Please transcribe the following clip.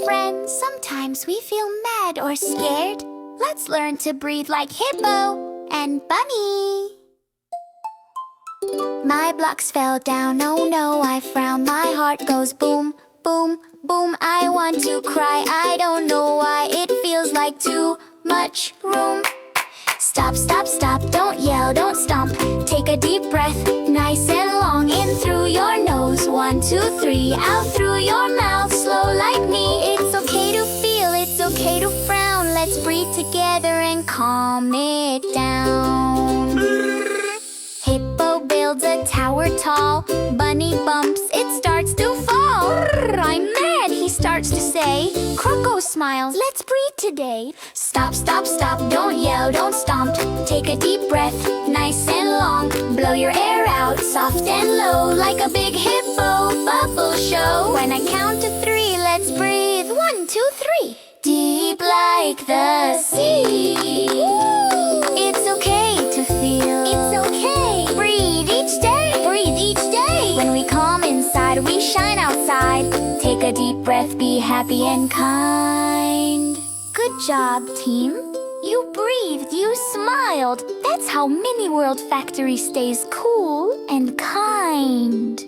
friends. Sometimes we feel mad or scared. Let's learn to breathe like Hippo and Bunny. My blocks fell down, oh no, I frown. My heart goes boom, boom, boom. I want to cry, I don't know why. It feels like too much room. Stop, stop, stop, don't yell, don't stomp. Take a deep breath, nice and long. In through your nose, 1, 2, 3. Out through your mouth, slow like me. It's okay to feel, it's okay to frown. Let's breathe together and calm it down. Hippo builds a tower tall. Bunny bumps, it starts to fall. I'm mad, he starts to say. Croco smiles, let's breathe today. Stop, stop, stop, don't yell, don't stomp. Take a deep breath, nice and long. Blow your air out, soft and low. Like a big hippo bubble show. When I count to 3, let's breathe. 1, 2, 3. Deep like the sea. It's okay to feel. It's okay. Breathe each day. Breathe each day. When we calm inside, we shine outside. Take a deep breath, be happy and kind. Good job, team. You breathed, you smiled. That's how MiniWorld Factory stays cool and kind.